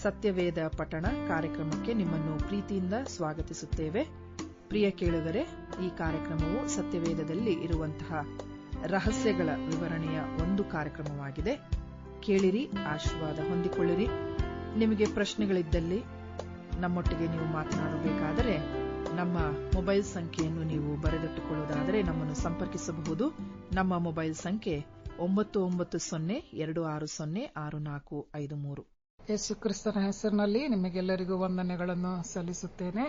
ಸತ್ಯವೇದ ಪಠಣ ಕಾರ್ಯಕ್ರಮಕ್ಕೆ ನಿಮ್ಮನ್ನು ಪ್ರೀತಿಯಿಂದ ಸ್ವಾಗತಿಸುತ್ತೇವೆ. ಪ್ರಿಯ ಕೇಳುಗರೆ, ಈ ಕಾರ್ಯಕ್ರಮವು ಸತ್ಯವೇದದಲ್ಲಿ ಇರುವಂತಹ ರಹಸ್ಯಗಳ ವಿವರಣೆಯ ಒಂದು ಕಾರ್ಯಕ್ರಮವಾಗಿದೆ. ಕೇಳಿರಿ, ಆಶೀರ್ವಾದ ಹೊಂದಿಕೊಳ್ಳಿರಿ. ನಿಮಗೆ ಪ್ರಶ್ನೆಗಳಿದ್ದಲ್ಲಿ ನಮ್ಮೊಟ್ಟಿಗೆ ನೀವು ಮಾತನಾಡಬೇಕಾದರೆ ನಮ್ಮ ಮೊಬೈಲ್ ಸಂಖ್ಯೆಯನ್ನು ನೀವು ಬರೆದಿಟ್ಟುಕೊಳ್ಳುವುದಾದರೆ ನಮ್ಮನ್ನು ಸಂಪರ್ಕಿಸಬಹುದು. ನಮ್ಮ ಮೊಬೈಲ್ ಸಂಖ್ಯೆ 9920606453. ಯೇಸು ಕ್ರಿಸ್ತನ ಹೆಸರಿನಲ್ಲಿ ನಿಮಗೆಲ್ಲರಿಗೂ ವಂದನೆಗಳನ್ನು ಸಲ್ಲಿಸುತ್ತೇನೆ.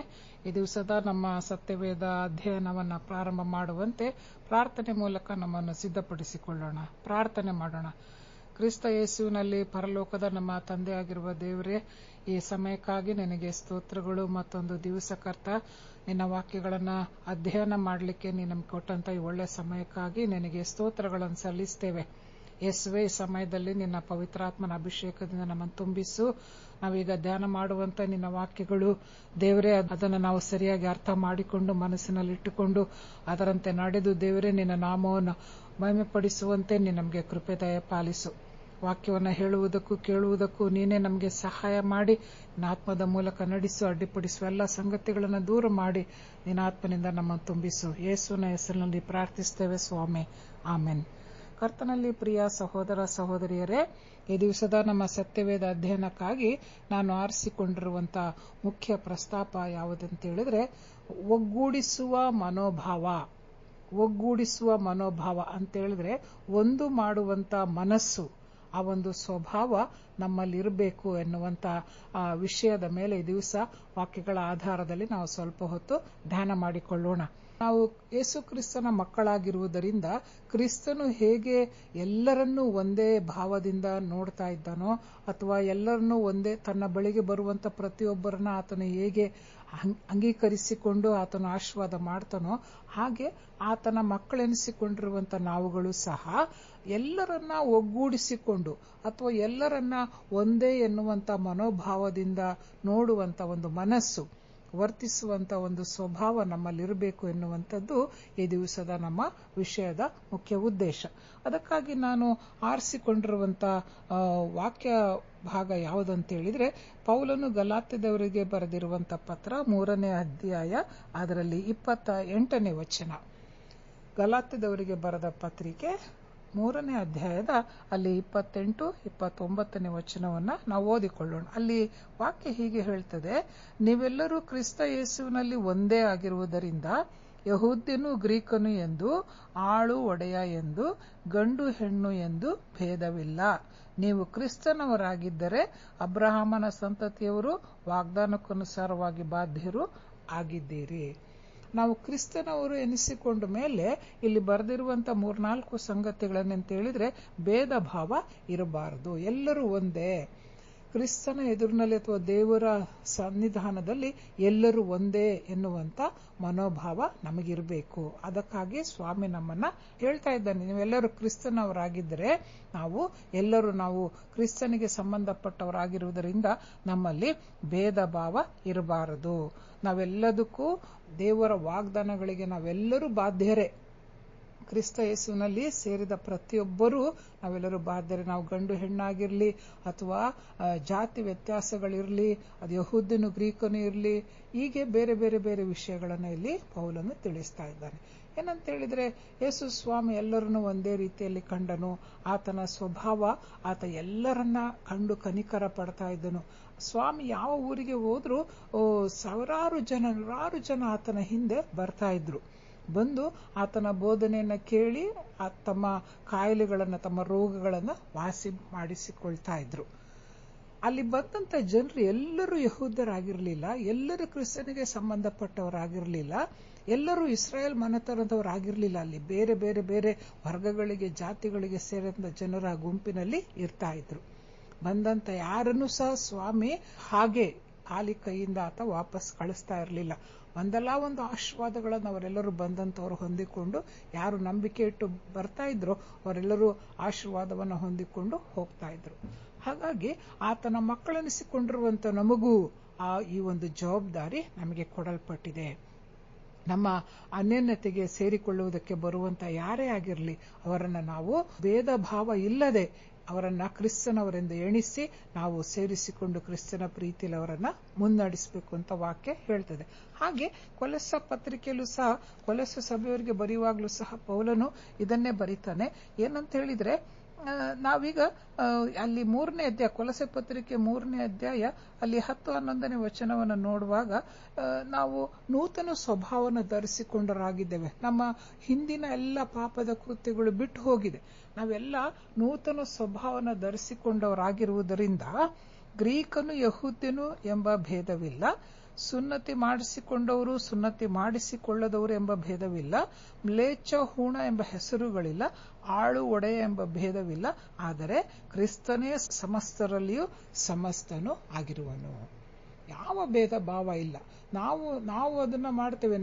ಈ ದಿವಸದ ನಮ್ಮ ಸತ್ಯವೇದ ಅಧ್ಯಯನವನ್ನು ಪ್ರಾರಂಭ ಮಾಡುವಂತೆ ಪ್ರಾರ್ಥನೆ ಮೂಲಕ ನಮ್ಮನ್ನು ಸಿದ್ಧಪಡಿಸಿಕೊಳ್ಳೋಣ. ಪ್ರಾರ್ಥನೆ ಮಾಡೋಣ. ಕ್ರಿಸ್ತ ಯೇಸುವಿನಲ್ಲಿ ಪರಲೋಕದ ನಮ್ಮ ತಂದೆಯಾಗಿರುವ ದೇವರೇ, ಈ ಸಮಯಕ್ಕಾಗಿ ನಿನಗೆ ಸ್ತೋತ್ರಗಳು. ಮತ್ತೊಂದು ದಿವಸ ಕರ್ತ, ನಿನ್ನ ವಾಕ್ಯಗಳನ್ನು ಅಧ್ಯಯನ ಮಾಡಲಿಕ್ಕೆ ನೀನು ನಮ್ಗೆ ಕೊಟ್ಟಂತ ಈ ಒಳ್ಳೆ ಸಮಯಕ್ಕಾಗಿ ನಿನಗೆ ಸ್ತೋತ್ರಗಳನ್ನು ಸಲ್ಲಿಸ್ತೇವೆ. ಯೇಸುವೆ, ಈ ಸಮಯದಲ್ಲಿ ನಿನ್ನ ಪವಿತ್ರಾತ್ಮನ ಅಭಿಷೇಕದಿಂದ ನಮ್ಮನ್ನು ತುಂಬಿಸು. ನಾವೀಗ ಧ್ಯಾನ ಮಾಡುವಂತ ನಿನ್ನ ವಾಕ್ಯಗಳು ದೇವರೇ, ಅದನ್ನು ನಾವು ಸರಿಯಾಗಿ ಅರ್ಥ ಮಾಡಿಕೊಂಡು ಮನಸ್ಸಿನಲ್ಲಿಟ್ಟುಕೊಂಡು ಅದರಂತೆ ನಡೆದು ದೇವರೇ ನಿನ್ನ ನಾಮವನ್ನು ಮಹಿಮೆಪಡಿಸುವಂತೆ ನೀನು ನಮಗೆ ಕೃಪೆ ದಯ ಪಾಲಿಸು. ವಾಕ್ಯವನ್ನು ಹೇಳುವುದಕ್ಕೂ ಕೇಳುವುದಕ್ಕೂ ನೀನೇ ನಮಗೆ ಸಹಾಯ ಮಾಡಿ ನಿನ್ನ ಆತ್ಮದ ಮೂಲಕ ನಡೆಸು. ಅಡ್ಡಿಪಡಿಸುವ ಎಲ್ಲ ಸಂಗತಿಗಳನ್ನು ದೂರ ಮಾಡಿ ನಿನ್ನ ಆತ್ಮನಿಂದ ನಮ್ಮನ್ನು ತುಂಬಿಸು. ಯೇಸುವಿನ ಹೆಸರಿನಲ್ಲಿ ಪ್ರಾರ್ಥಿಸ್ತೇವೆ ಸ್ವಾಮಿ, ಆಮೆನ್. ಕರ್ತನಲ್ಲಿ ಪ್ರಿಯ ಸಹೋದರ ಸಹೋದರಿಯರೇ, ಈ ದಿವಸದ ನಮ್ಮ ಸತ್ಯವೇದ ಅಧ್ಯಯನಕ್ಕಾಗಿ ನಾನು ಆರಿಸಿಕೊಂಡಿರುವಂತಹ ಮುಖ್ಯ ಪ್ರಸ್ತಾಪ ಯಾವುದಂತ ಹೇಳಿದ್ರೆ, ಒಗ್ಗೂಡಿಸುವ ಮನೋಭಾವ. ಒಗ್ಗೂಡಿಸುವ ಮನೋಭಾವ ಅಂತ ಹೇಳಿದ್ರೆ, ಒಂದು ಮಾಡುವಂತ ಮನಸ್ಸು, ಆ ಒಂದು ಸ್ವಭಾವ ನಮ್ಮಲ್ಲಿರಬೇಕು ಎನ್ನುವಂತ ವಿಷಯದ ಮೇಲೆ ಈ ದಿವಸ ವಾಕ್ಯಗಳ ಆಧಾರದಲ್ಲಿ ನಾವು ಸ್ವಲ್ಪ ಹೊತ್ತು ಧ್ಯಾನ ಮಾಡಿಕೊಳ್ಳೋಣ. ನಾವು ಯೇಸು ಕ್ರಿಸ್ತನ ಮಕ್ಕಳಾಗಿರುವುದರಿಂದ ಕ್ರಿಸ್ತನು ಹೇಗೆ ಎಲ್ಲರನ್ನೂ ಒಂದೇ ಭಾವದಿಂದ ನೋಡ್ತಾ ಇದ್ದಾನೋ, ಅಥವಾ ಎಲ್ಲರನ್ನೂ ಒಂದೇ ತನ್ನ ಬಳಿಗೆ ಬರುವಂತ ಪ್ರತಿಯೊಬ್ಬರನ್ನ ಆತನು ಹೇಗೆ ಅಂಗೀಕರಿಸಿಕೊಂಡು ಆತನು ಆಶೀರ್ವಾದ ಮಾಡ್ತಾನೋ, ಹಾಗೆ ಆತನ ಮಕ್ಕಳೆನಿಸಿಕೊಂಡಿರುವಂತ ನಾವುಗಳು ಸಹ ಎಲ್ಲರನ್ನ ಒಗ್ಗೂಡಿಸಿಕೊಂಡು ಅಥವಾ ಎಲ್ಲರನ್ನ ಒಂದೇ ಎನ್ನುವಂತ ಮನೋಭಾವದಿಂದ ನೋಡುವಂತ ಒಂದು ಮನಸ್ಸು, ವರ್ತಿಸುವಂತ ಒಂದು ಸ್ವಭಾವ ನಮ್ಮಲ್ಲಿರಬೇಕು ಎನ್ನುವಂಥದ್ದು ಈ ದಿವಸದ ನಮ್ಮ ವಿಷಯದ ಮುಖ್ಯ ಉದ್ದೇಶ. ಅದಕ್ಕಾಗಿ ನಾನು ಆರಿಸಿಕೊಂಡಿರುವಂತ ವಾಕ್ಯ ಭಾಗ ಯಾವುದಂತ ಹೇಳಿದ್ರೆ, ಪೌಲನು ಗಲಾತ್ಯದವರಿಗೆ ಬರೆದಿರುವಂತ ಪತ್ರ 3ನೇ ಅಧ್ಯಾಯ, ಅದರಲ್ಲಿ 28ನೇ ವಚನ. ಗಲಾತ್ಯದವರಿಗೆ ಬರೆದ ಪತ್ರಿಕೆ 3ನೇ ಅಧ್ಯಾಯದ ಅಲ್ಲಿ 28, 29ನೇ ವಚನವನ್ನ ನಾವು ಓದಿಕೊಳ್ಳೋಣ. ಅಲ್ಲಿ ವಾಕ್ಯ ಹೀಗೆ ಹೇಳ್ತದೆ: ನೀವೆಲ್ಲರೂ ಕ್ರಿಸ್ತ ಯೇಸುವಿನಲ್ಲಿ ಒಂದೇ ಆಗಿರುವುದರಿಂದ ಯಹೂದ್ಯನು ಗ್ರೀಕನು ಎಂದು, ಆಳು ಒಡೆಯ ಎಂದು, ಗಂಡು ಹೆಣ್ಣು ಎಂದು ಭೇದವಿಲ್ಲ. ನೀವು ಕ್ರಿಸ್ತನವರಾಗಿದ್ದರೆ ಅಬ್ರಹಾಮನ ಸಂತತಿಯವರು, ವಾಗ್ದಾನಕ್ಕನುಸಾರವಾಗಿ ಬಾಧ್ಯರು ಆಗಿದ್ದೀರಿ. ನಾವು ಕ್ರಿಸ್ತನವರು ಎನಿಸಿಕೊಂಡ ಮೇಲೆ ಇಲ್ಲಿ ಬರೆದಿರುವಂತ 3-4 ಸಂಗತಿಗಳನ್ನೆಂತ ಹೇಳಿದ್ರೆ, ಭೇದ ಭಾವ ಇರಬಾರದು, ಎಲ್ಲರೂ ಒಂದೇ. ಕ್ರಿಸ್ತನ ಎದುರಿನಲ್ಲಿ ಅಥವಾ ದೇವರ ಸನ್ನಿಧಾನದಲ್ಲಿ ಎಲ್ಲರೂ ಒಂದೇ ಎನ್ನುವಂತ ಮನೋಭಾವ ನಮಗಿರಬೇಕು. ಅದಕ್ಕಾಗಿ ಸ್ವಾಮಿ ನಮ್ಮನ್ನ ಹೇಳ್ತಾ ಇದ್ದಾನೆ, ನೀವೆಲ್ಲರೂ ಕ್ರಿಸ್ತನವರಾಗಿದ್ದರೆ ನಾವು ಕ್ರಿಸ್ತನಿಗೆ ಸಂಬಂಧಪಟ್ಟವರಾಗಿರುವುದರಿಂದ ನಮ್ಮಲ್ಲಿ ಭೇದ ಭಾವ ಇರಬಾರದು. ನಾವೆಲ್ಲದಕ್ಕೂ ದೇವರ ವಾಗ್ದಾನಗಳಿಗೆ ನಾವೆಲ್ಲರೂ ಬಾಧ್ಯರೇ. ಕ್ರಿಸ್ತ ಯೇಸುವಿನಲ್ಲಿ ಸೇರಿದ ಪ್ರತಿಯೊಬ್ಬರೂ ನಾವೆಲ್ಲರೂ ಬಾಧ್ಯರೇ. ನಾವು ಗಂಡು ಹೆಣ್ಣಾಗಿರ್ಲಿ ಅಥವಾ ಜಾತಿ ವ್ಯತ್ಯಾಸಗಳಿರಲಿ, ಅದು ಯಹೂದ್ಯನು ಗ್ರೀಕನು ಇರಲಿ, ಹೀಗೆ ಬೇರೆ ಬೇರೆ ಬೇರೆ ವಿಷಯಗಳನ್ನು ಇಲ್ಲಿ ಪೌಲನು ತಿಳಿಸ್ತಾ ಇದ್ದಾನೆ. ಏನಂತ ಹೇಳಿದ್ರೆ, ಯೇಸು ಸ್ವಾಮಿ ಎಲ್ಲರನ್ನೂ ಒಂದೇ ರೀತಿಯಲ್ಲಿ ಕಂಡನು. ಆತನ ಸ್ವಭಾವ, ಆತ ಎಲ್ಲರನ್ನ ಕಂಡು ಕನಿಕರ ಪಡ್ತಾ ಇದ್ದನು. ಸ್ವಾಮಿ ಯಾವ ಊರಿಗೆ ಹೋದ್ರೂ ನೂರಾರು ಜನ ಆತನ ಹಿಂದೆ ಬರ್ತಾ ಇದ್ರು. ಬಂದು ಆತನ ಬೋಧನೆಯನ್ನ ಕೇಳಿ ತಮ್ಮ ಕಾಯಿಲೆಗಳನ್ನ, ತಮ್ಮ ರೋಗಗಳನ್ನ ವಾಸಿ ಮಾಡಿಸಿಕೊಳ್ತಾ ಇದ್ರು. ಅಲ್ಲಿ ಬಂದಂತ ಜನರು ಎಲ್ಲರೂ ಯಹೂದ್ಯರಾಗಿರ್ಲಿಲ್ಲ, ಎಲ್ಲರೂ ಕ್ರಿಸ್ತನಿಗೆ ಸಂಬಂಧಪಟ್ಟವರಾಗಿರ್ಲಿಲ್ಲ, ಎಲ್ಲರೂ ಇಸ್ರಾಯೇಲ್ ಮನೆತನದವರಾಗಿರ್ಲಿಲ್ಲ. ಅಲ್ಲಿ ಬೇರೆ ಬೇರೆ ಬೇರೆ ವರ್ಗಗಳಿಗೆ, ಜಾತಿಗಳಿಗೆ ಸೇರಿದ ಜನರ ಗುಂಪಿನಲ್ಲಿ ಇರ್ತಾ ಇದ್ರು. ಬಂದಂತ ಯಾರನ್ನೂ ಸಹ ಸ್ವಾಮಿ ಹಾಗೆ ಖಾಲಿ ಕೈಯಿಂದ ಆತ ವಾಪಸ್ ಕಳಿಸ್ತಾ ಇರಲಿಲ್ಲ. ಒಂದಲ್ಲ ಒಂದು ಆಶೀರ್ವಾದಗಳನ್ನು ಅವರೆಲ್ಲರೂ ಬಂದಂತವರು ಹೊಂದಿಕೊಂಡು, ಯಾರು ನಂಬಿಕೆ ಇಟ್ಟು ಬರ್ತಾ ಇದ್ರು ಅವರೆಲ್ಲರೂ ಆಶೀರ್ವಾದವನ್ನು ಹೊಂದಿಕೊಂಡು ಹೋಗ್ತಾ ಇದ್ರು. ಹಾಗಾಗಿ ಆತನ ಮಕ್ಕಳೆನಿಸಿಕೊಂಡಿರುವಂತ ನಮಗೂ ಈ ಒಂದು ಜವಾಬ್ದಾರಿ ನಮಗೆ ಕೊಡಲ್ಪಟ್ಟಿದೆ. ನಮ್ಮ ಅನ್ಯೋನ್ಯತೆಗೆ ಸೇರಿಕೊಳ್ಳುವುದಕ್ಕೆ ಬರುವಂತ ಯಾರೇ ಆಗಿರಲಿ ಅವರನ್ನ ನಾವು ಭೇದ ಭಾವ ಇಲ್ಲದೆ ಅವರನ್ನ ಕ್ರಿಸ್ತನವರೆಂದು ಎಣಿಸಿ ನಾವು ಸೇರಿಸಿಕೊಂಡು ಕ್ರಿಸ್ತನ ಪ್ರೀತಿಯಲ್ಲಿ ಅವರನ್ನ ಮುನ್ನಡೆಸಬೇಕು ಅಂತ ವಾಕ್ಯ ಹೇಳ್ತದೆ. ಹಾಗೆ ಕೊಲೊಸ್ಸ ಪತ್ರಿಕೆಯಲ್ಲೂ ಸಹ ಕೊಲೊಸ್ಸ ಸಭೆಯವರಿಗೆ ಬರೆಯುವಾಗಲೂ ಸಹ ಪೌಲನು ಇದನ್ನೇ ಬರೀತಾನೆ. ಏನಂತ ಹೇಳಿದ್ರೆ, ನಾವೀಗ ಅಲ್ಲಿ 3ನೇ ಅಧ್ಯಾಯ, ಕೊಲೊಸ್ಸೆ ಪತ್ರಿಕೆ 3ನೇ ಅಧ್ಯಾಯ ಅಲ್ಲಿ 10-11ನೇ ವಚನವನ್ನು ನೋಡುವಾಗ ನಾವು ನೂತನ ಸ್ವಭಾವವನ್ನು ಧರಿಸಿಕೊಂಡರಾಗಿದ್ದೇವೆ. ನಮ್ಮ ಹಿಂದಿನ ಎಲ್ಲ ಪಾಪದ ಕೃತ್ಯಗಳು ಬಿಟ್ಟು ಹೋಗಿದೆ. ನಾವೆಲ್ಲ ನೂತನ ಸ್ವಭಾವವನ್ನು ಧರಿಸಿಕೊಂಡವರಾಗಿರುವುದರಿಂದ ಗ್ರೀಕನು ಯಹೂದ್ಯನು ಎಂಬ ಭೇದವಿಲ್ಲ, ಸುನ್ನತಿ ಮಾಡಿಸಿಕೊಂಡವರು ಸುನ್ನತಿ ಮಾಡಿಸಿಕೊಳ್ಳದವರು ಎಂಬ ಭೇದವಿಲ್ಲ, ಮ್ಲೇಚ್ಛ ಹೂಣ ಎಂಬ ಹೆಸರುಗಳಿಲ್ಲ, ಆಳು ಒಡೆಯ ಎಂಬ ಭೇದವಿಲ್ಲ, ಆದರೆ ಕ್ರಿಸ್ತನೇ ಸಮಸ್ತರಲ್ಲಿಯೂ ಸಮಸ್ತನೂ ಆಗಿರುವನು. ಯಾವ ಭೇದ ಭಾವ ಇಲ್ಲ. ನಾವು ಅದನ್ನ ಮಾಡ್ತೇವೆ.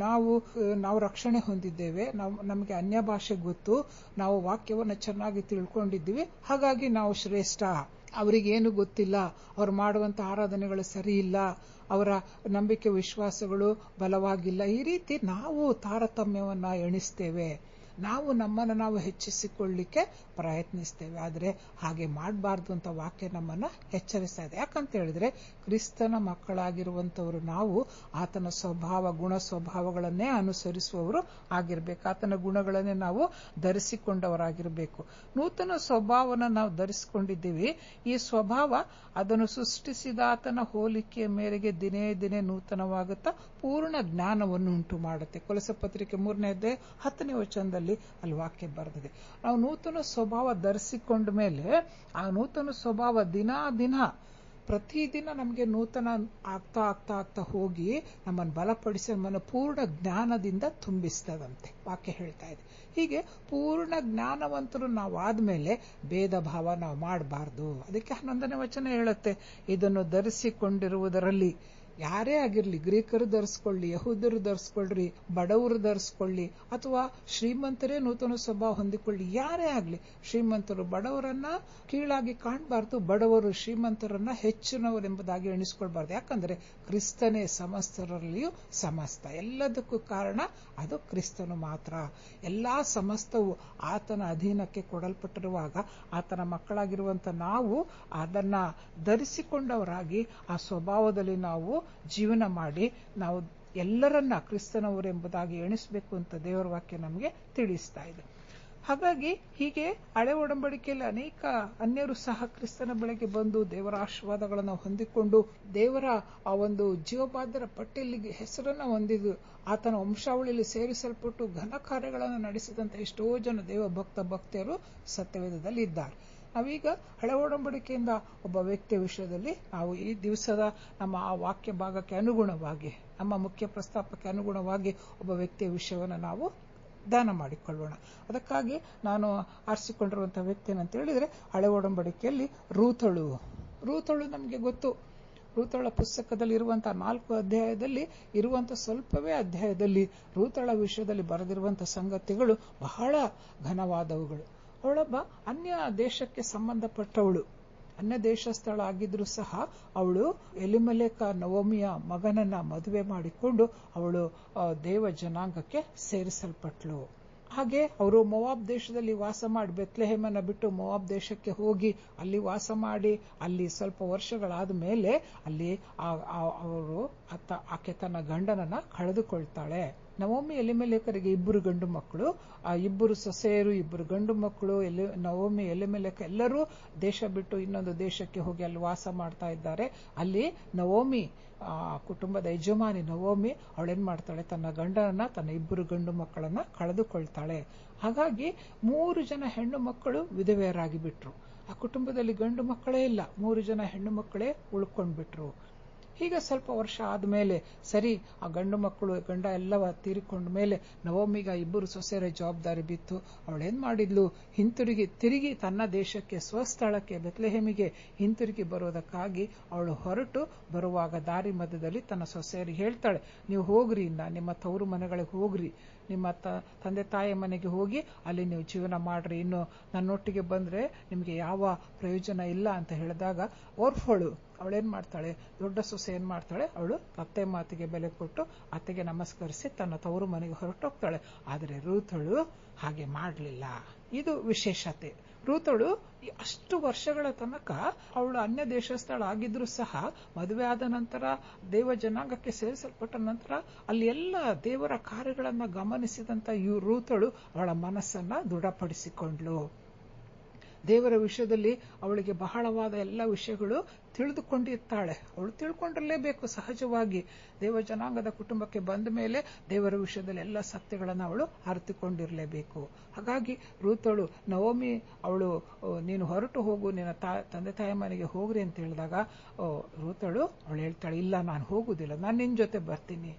ನಾವು ರಕ್ಷಣೆ ಹೊಂದಿದ್ದೇವೆ, ನಮಗೆ ಅನ್ಯ ಭಾಷೆ ಗೊತ್ತು, ನಾವು ವಾಕ್ಯವನ್ನು ಚೆನ್ನಾಗಿ ತಿಳ್ಕೊಂಡಿದ್ದೀವಿ, ಹಾಗಾಗಿ ನಾವು ಶ್ರೇಷ್ಠ, ಅವರಿಗೇನು ಗೊತ್ತಿಲ್ಲ, ಅವ್ರು ಮಾಡುವಂತ ಆರಾಧನೆಗಳು ಸರಿ ಇಲ್ಲ, ಅವರ ನಂಬಿಕೆ ವಿಶ್ವಾಸಗಳು ಬಲವಾಗಿಲ್ಲ, ಈ ರೀತಿ ನಾವು ತಾರತಮ್ಯವನ್ನ ಎಣಿಸ್ತೇವೆ. ನಾವು ನಮ್ಮನ್ನು ನಾವು ಹೆಚ್ಚಿಸಿಕೊಳ್ಳಲಿಕ್ಕೆ ಪ್ರಯತ್ನಿಸ್ತೇವೆ. ಆದರೆ ಹಾಗೆ ಮಾಡಬಾರ್ದು ಅಂತ ವಾಕ್ಯ ನಮ್ಮನ್ನ ಎಚ್ಚರಿಸ್ತಾ ಇದೆ. ಯಾಕಂತ ಹೇಳಿದ್ರೆ, ಕ್ರಿಸ್ತನ ಮಕ್ಕಳಾಗಿರುವಂತವರು ನಾವು ಆತನ ಗುಣ ಸ್ವಭಾವಗಳನ್ನೇ ಅನುಸರಿಸುವವರು ಆಗಿರ್ಬೇಕು. ಆತನ ಗುಣಗಳನ್ನೇ ನಾವು ಧರಿಸಿಕೊಂಡವರಾಗಿರ್ಬೇಕು. ನೂತನ ಸ್ವಭಾವನ ನಾವು ಧರಿಸಿಕೊಂಡಿದ್ದೀವಿ. ಈ ಸ್ವಭಾವ ಅದನ್ನು ಸೃಷ್ಟಿಸಿದ ಆತನ ಹೋಲಿಕೆಯ ಮೇರೆಗೆ ದಿನೇ ದಿನೇ ನೂತನವಾಗುತ್ತಾ ಪೂರ್ಣ ಜ್ಞಾನವನ್ನು ಉಂಟು ಮಾಡುತ್ತೆ. ಕೊಲೊಸ್ಸೆ ಪತ್ರಿಕೆ 3ನೇ ಅಧ್ಯಾಯ 10ನೇ ವಚನದಲ್ಲಿ ಅಲ್ಲಿ ವಾಕ್ಯ ಬರೆದಿದೆ. ನಾವು ನೂತನ ಸ್ವಭಾವ ಧರಿಸಿಕೊಂಡ ಮೇಲೆ ಆ ನೂತನ ಸ್ವಭಾವ ದಿನ ಪ್ರತಿದಿನ ನಮಗೆ ನೂತನ ಆಗ್ತಾ ಹೋಗಿ ನಮ್ಮನ್ನು ಬಲಪಡಿಸಿ ನಮ್ಮನ್ನು ಪೂರ್ಣ ಜ್ಞಾನದಿಂದ ತುಂಬಿಸ್ತದಂತೆ ವಾಕ್ಯ ಹೇಳ್ತಾ ಇದೆ. ಹೀಗೆ ಪೂರ್ಣ ಜ್ಞಾನವಂತರು ನಾವು ಆದ್ಮೇಲೆ ಭೇದ ಭಾವ ನಾವು ಮಾಡಬಾರ್ದು. ಅದಕ್ಕೆ 11ನೇ ವಚನ ಹೇಳುತ್ತೆ, ಇದನ್ನು ಧರಿಸಿಕೊಂಡಿರುವುದರಲ್ಲಿ ಯಾರೇ ಆಗಿರ್ಲಿ, ಗ್ರೀಕರು ಧರಿಸ್ಕೊಳ್ಳಿ, ಯಹೂದ್ಯರು ಧರಿಸ್ಕೊಳ್ರಿ, ಬಡವರು ಧರಿಸ್ಕೊಳ್ಳಿ, ಅಥವಾ ಶ್ರೀಮಂತರೇ ನೂತನ ಸ್ವಭಾವ ಹೊಂದಿಕೊಳ್ಳಿ, ಯಾರೇ ಆಗ್ಲಿ, ಶ್ರೀಮಂತರು ಬಡವರನ್ನ ಕೀಳಾಗಿ ಕಾಣಬಾರ್ದು, ಬಡವರು ಶ್ರೀಮಂತರನ್ನ ಹೆಚ್ಚಿನವರೆಂಬುದಾಗಿ ಎಣಿಸ್ಕೊಳ್ಬಾರ್ದು. ಯಾಕಂದ್ರೆ ಕ್ರಿಸ್ತನೇ ಸಮಸ್ತರಲ್ಲಿಯೂ ಸಮಸ್ತ. ಎಲ್ಲದಕ್ಕೂ ಕಾರಣ ಅದು ಕ್ರಿಸ್ತನು ಮಾತ್ರ. ಎಲ್ಲಾ ಸಮಸ್ತವು ಆತನ ಅಧೀನಕ್ಕೆ ಕೊಡಲ್ಪಟ್ಟಿರುವಾಗ ಆತನ ಮಕ್ಕಳಾಗಿರುವಂತ ನಾವು ಅದನ್ನ ಧರಿಸಿಕೊಂಡವರಾಗಿ ಆ ಸ್ವಭಾವದಲ್ಲಿ ನಾವು ಜೀವನ ಮಾಡಿ ನಾವು ಎಲ್ಲರನ್ನ ಕ್ರಿಸ್ತನವರೆಂಬುದಾಗಿ ಎಣಿಸಬೇಕು ಅಂತ ದೇವರ ವಾಕ್ಯ ನಮಗೆ ತಿಳಿಸ್ತಾ ಇದೆ. ಹಾಗಾಗಿ ಹೀಗೆ ಹಳೆ ಒಡಂಬಡಿಕೆಯಲ್ಲಿ ಅನೇಕ ಅನ್ಯರು ಸಹ ಕ್ರಿಸ್ತನ ಬಳಿಗೆ ಬಂದು ದೇವರ ಆಶೀರ್ವಾದಗಳನ್ನು ಹೊಂದಿಕೊಂಡು ದೇವರ ಆ ಒಂದು ಜೀವಬಾಧ್ಯರ ಪಟ್ಟಿಯಲ್ಲಿ ಹೆಸರನ್ನ ಹೊಂದಿದ್ದು ಆತನ ವಂಶಾವಳಿಯಲ್ಲಿ ಸೇರಿಸಲ್ಪಟ್ಟು ಘನ ಕಾರ್ಯಗಳನ್ನು ನಡೆಸಿದಂತ ಎಷ್ಟೋ ಜನ ದೇವ ಭಕ್ತಿಯರು ಸತ್ಯವೇದದಲ್ಲಿ ಇದ್ದಾರೆ. ನಾವೀಗ ಹಳೆ ಒಡಂಬಡಿಕೆಯಿಂದ ಒಬ್ಬ ವ್ಯಕ್ತಿಯ ವಿಷಯದಲ್ಲಿ ನಾವು ಈ ದಿವಸದ ನಮ್ಮ ಆ ವಾಕ್ಯ ಭಾಗಕ್ಕೆ ಅನುಗುಣವಾಗಿ, ನಮ್ಮ ಮುಖ್ಯ ಪ್ರಸ್ತಾಪಕ್ಕೆ ಅನುಗುಣವಾಗಿ ಒಬ್ಬ ವ್ಯಕ್ತಿಯ ವಿಷಯವನ್ನು ನಾವು ದಾನ ಮಾಡಿಕೊಳ್ಳೋಣ. ಅದಕ್ಕಾಗಿ ನಾನು ಆರಿಸಿಕೊಂಡಿರುವಂತಹ ವ್ಯಕ್ತಿ ಏನಂತ ಹೇಳಿದ್ರೆ, ಹಳೆ ಒಡಂಬಡಿಕೆಯಲ್ಲಿ ರೂತಳು ನಮಗೆ ಗೊತ್ತು. ರೂತಳ ಪುಸ್ತಕದಲ್ಲಿ ಇರುವಂತಹ 4 ಅಧ್ಯಾಯದಲ್ಲಿ ಇರುವಂತಹ ಸ್ವಲ್ಪವೇ ಅಧ್ಯಾಯದಲ್ಲಿ ರೂತಳ ವಿಷಯದಲ್ಲಿ ಬರೆದಿರುವಂತಹ ಸಂಗತಿಗಳು ಬಹಳ ಘನವಾದವುಗಳು. ಅವಳೊಬ್ಬ ಅನ್ಯ ದೇಶಕ್ಕೆ ಸಂಬಂಧಪಟ್ಟವಳು, ಅನ್ಯ ದೇಶಸ್ಥಳ ಆಗಿದ್ರು ಸಹ ಅವಳು ಎಲಿಮೆಲೆಕ ನವೋಮಿಯ ಮಗನನ್ನ ಮದುವೆ ಮಾಡಿಕೊಂಡು ಅವಳು ದೇವ ಜನಾಂಗಕ್ಕೆ ಸೇರಿಸಲ್ಪಟ್ಲು. ಹಾಗೆ ಅವರು ಮೊವಾಬ್ ದೇಶದಲ್ಲಿ ವಾಸ ಮಾಡಿ ಬೆತ್ಲೆಹೇಮನ್ನ ಬಿಟ್ಟು ಮೊವಾಬ್ ದೇಶಕ್ಕೆ ಹೋಗಿ ಅಲ್ಲಿ ವಾಸ ಮಾಡಿ ಅಲ್ಲಿ ಸ್ವಲ್ಪ ವರ್ಷಗಳಾದ ಮೇಲೆ ಅಲ್ಲಿ ಆಕೆ ತನ್ನ ಗಂಡನನ್ನ ಕಳೆದುಕೊಳ್ತಾಳೆ. ನವೋಮಿ ಎಲಿಮೆಲೆಕರಿಗೆ 2 ಗಂಡು ಮಕ್ಕಳು, ಆ 2 ಸೊಸೆಯರು, 2 ಗಂಡು ಮಕ್ಕಳು. ನವೋಮಿ ಎಲಿಮೆಲೆಕ ಎಲ್ಲರೂ ದೇಶ ಬಿಟ್ಟು ಇನ್ನೊಂದು ದೇಶಕ್ಕೆ ಹೋಗಿ ಅಲ್ಲಿ ವಾಸ ಮಾಡ್ತಾ ಇದ್ದಾರೆ. ಅಲ್ಲಿ ನವೋಮಿ ಕುಟುಂಬದ ಯಜಮಾನಿ ನವೋಮಿ ಅವಳೇನ್ ಮಾಡ್ತಾಳೆ, ತನ್ನ ಗಂಡನನ್ನ, ತನ್ನ 2 ಗಂಡು ಮಕ್ಕಳನ್ನ ಕಳೆದುಕೊಳ್ತಾಳೆ. ಹಾಗಾಗಿ 3 ಜನ ಹೆಣ್ಣು ಮಕ್ಕಳು ವಿಧವೆಯರಾಗಿ ಬಿಟ್ರು. ಆ ಕುಟುಂಬದಲ್ಲಿ ಗಂಡು ಮಕ್ಕಳೇ ಇಲ್ಲ, 3 ಜನ ಹೆಣ್ಣು ಮಕ್ಕಳೇ ಉಳ್ಕೊಂಡ್ಬಿಟ್ರು. ಹೀಗೆ ಸ್ವಲ್ಪ ವರ್ಷ ಆದ್ಮೇಲೆ ಸರಿ, ಆ ಗಂಡ ಎಲ್ಲವ ತೀರಿಕೊಂಡ ಮೇಲೆ ನವೋಮಿಗ 2 ಸೊಸೆಯರ ಜವಾಬ್ದಾರಿ ಬಿತ್ತು. ಅವಳೇನ್ ಮಾಡಿದ್ಲು, ತಿರುಗಿ ತನ್ನ ದೇಶಕ್ಕೆ, ಸ್ವಸ್ಥಳಕ್ಕೆ ಬೆತ್ಲೆಹೇಮಿಗೆ ಹಿಂತಿರುಗಿ ಬರೋದಕ್ಕಾಗಿ ಅವಳು ಹೊರಟು ಬರುವಾಗ ದಾರಿ ಮಧ್ಯದಲ್ಲಿ ತನ್ನ ಸೊಸೆಯರಿಗೆ ಹೇಳ್ತಾಳೆ, ನೀವು ಹೋಗ್ರಿ, ನಿಮ್ಮ ತವರು ಮನೆಗಳಿಗೆ ಹೋಗ್ರಿ, ನಿಮ್ಮ ತಂದೆ ತಾಯಿಯ ಮನೆಗೆ ಹೋಗಿ ಅಲ್ಲಿ ನೀವು ಜೀವನ ಮಾಡ್ರಿ, ಇನ್ನು ನನ್ನೊಟ್ಟಿಗೆ ಬಂದ್ರೆ ನಿಮ್ಗೆ ಯಾವ ಪ್ರಯೋಜನ ಇಲ್ಲ ಅಂತ ಹೇಳಿದಾಗ ಓರ್ಫಳು ಅವಳೇನ್ ಮಾಡ್ತಾಳೆ, ದೊಡ್ಡ ಸೊಸೆ ಏನ್ ಮಾಡ್ತಾಳೆ, ಅವಳು ಅತ್ತೆ ಮಾತಿಗೆ ಬೆಲೆ ಕೊಟ್ಟು ಅತ್ತೆಗೆ ನಮಸ್ಕರಿಸಿ ತನ್ನ ತವರು ಮನೆಗೆ ಹೊರಟೋಗ್ತಾಳೆ. ಆದರೆ ರೂತಳು ಹಾಗೆ ಮಾಡಲಿಲ್ಲ. ಇದು ವಿಶೇಷತೆ. ರೂತಳು ಅಷ್ಟು ವರ್ಷಗಳ ತನಕ ಅವಳು ಅನ್ಯ ದೇಶಸ್ಥಳಾಗಿದ್ರು ಸಹ ಮದುವೆ ಆದ ನಂತರ ದೇವ ಜನಾಂಗಕ್ಕೆ ಸೇರಿಸಲ್ಪಟ್ಟ ನಂತರ ಅಲ್ಲಿ ಎಲ್ಲ ದೇವರ ಕಾರ್ಯಗಳನ್ನ ಗಮನಿಸಿದಂತ ರೂತಳು ಅವಳ ಮನಸ್ಸನ್ನ ದೃಢಪಡಿಸಿಕೊಂಡ್ಳು. ದೇವರ ವಿಷಯದಲ್ಲಿ ಅವಳಿಗೆ ಬಹಳವಾದ ಎಲ್ಲ ವಿಷಯಗಳು ತಿಳಿದುಕೊಂಡಿರ್ತಾಳೆ. ಅವಳು ತಿಳ್ಕೊಂಡಿರಲೇಬೇಕು. ಸಹಜವಾಗಿ ದೇವ ಜನಾಂಗದ ಕುಟುಂಬಕ್ಕೆ ಬಂದ ಮೇಲೆ ದೇವರ ವಿಷಯದಲ್ಲಿ ಎಲ್ಲ ಸತ್ಯಗಳನ್ನು ಅವಳು ಅರಿತುಕೊಂಡಿರಲೇಬೇಕು. ಹಾಗಾಗಿ ರೂತಳು ನವೋಮಿ ಅವಳು ನೀನು ಹೊರಟು ಹೋಗು, ನಿನ್ನ ತಂದೆ ತಾಯಿ ಮನೆಗೆ ಹೋಗ್ರಿ ಅಂತ ಹೇಳಿದಾಗ ರೂತಳು ಅವಳು ಹೇಳ್ತಾಳೆ, ಇಲ್ಲ ನಾನು ಹೋಗುದಿಲ್ಲ, ನಾನು ನಿನ್ನ ಜೊತೆ ಬರ್ತೀನಿ,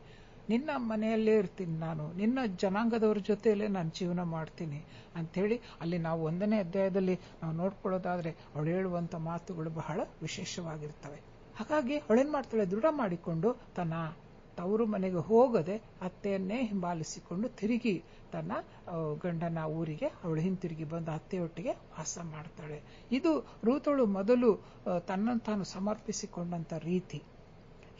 ನಿನ್ನ ಮನೆಯಲ್ಲೇ ಇರ್ತೀನಿ, ನಾನು ನಿನ್ನ ಜನಾಂಗದವ್ರ ಜೊತೆಯಲ್ಲೇ ನಾನು ಜೀವನ ಮಾಡ್ತೀನಿ ಅಂಥೇಳಿ ಅಲ್ಲಿ ನಾವು 1ನೇ ಅಧ್ಯಾಯದಲ್ಲಿ ನಾವು ನೋಡ್ಕೊಳ್ಳೋದಾದ್ರೆ ಅವಳು ಹೇಳುವಂತ ಮಾತುಗಳು ಬಹಳ ವಿಶೇಷವಾಗಿರ್ತವೆ. ಹಾಗಾಗಿ ಅವಳೇನ್ ಮಾಡ್ತಾಳೆ, ದೃಢ ಮಾಡಿಕೊಂಡು ತನ್ನ ತವರು ಮನೆಗೆ ಹೋಗದೆ ಅತ್ತೆಯನ್ನೇ ಹಿಂಬಾಲಿಸಿಕೊಂಡು ತಿರುಗಿ ತನ್ನ ಗಂಡನ ಊರಿಗೆ ಅವಳು ಹಿಂತಿರುಗಿ ಬಂದು ಅತ್ತೆಯೊಟ್ಟಿಗೆ ವಾಸ ಮಾಡ್ತಾಳೆ. ಇದು ರೂತಳು ಮೊದಲು ತನ್ನನ್ನು ತಾನು ಸಮರ್ಪಿಸಿಕೊಂಡಂತ ರೀತಿ.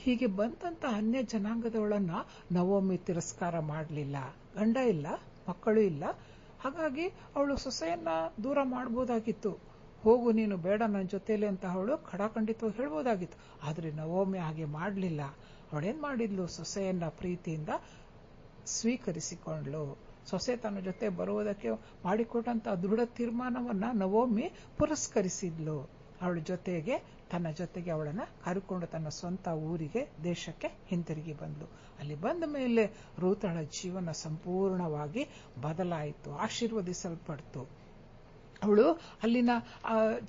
ಹೀಗೆ ಬಂದಂತ ಅನ್ಯ ಜನಾಂಗದವಳನ್ನ ನವೋಮಿ ತಿರಸ್ಕಾರ ಮಾಡಲಿಲ್ಲ. ಗಂಡ ಇಲ್ಲ, ಮಕ್ಕಳು ಇಲ್ಲ. ಹಾಗಾಗಿ ಅವಳು ಸೊಸೆಯನ್ನ ದೂರ ಮಾಡಬಹುದಾಗಿತ್ತು. ಹೋಗು ನೀನು, ಬೇಡ ನನ್ನ ಜೊತೆಲಿ ಅಂತ ಅವಳು ಖಡಾಖಂಡಿತವಾಗಿ ಹೇಳ್ಬೋದಾಗಿತ್ತು. ಆದ್ರೆ ನವೋಮಿ ಹಾಗೆ ಮಾಡಲಿಲ್ಲ. ಅವಳೇನ್ ಮಾಡಿದ್ಲು, ಸೊಸೆಯನ್ನ ಪ್ರೀತಿಯಿಂದ ಸ್ವೀಕರಿಸಿಕೊಂಡ್ಲು. ಸೊಸೆ ತನ್ನ ಜೊತೆ ಬರುವುದಕ್ಕೆ ಮಾಡಿಕೊಟ್ಟಂತ ದೃಢ ತೀರ್ಮಾನವನ್ನ ನವೋಮಿ ಪುರಸ್ಕರಿಸಿದ್ಲು. ಅವಳ ಜೊತೆಗೆ ತನ್ನ ಜೊತೆಗೆ ಅವಳನ್ನ ಕರೆಕೊಂಡು ತನ್ನ ಸ್ವಂತ ಊರಿಗೆ ದೇಶಕ್ಕೆ ಹಿಂತಿರುಗಿ ಬಂದ್ಲು. ಅಲ್ಲಿ ಬಂದ ಮೇಲೆ ರೂತಳ ಜೀವನ ಸಂಪೂರ್ಣವಾಗಿ ಬದಲಾಯಿತು, ಆಶೀರ್ವದಿಸಲ್ಪಡ್ತು. ಅವಳು ಅಲ್ಲಿನ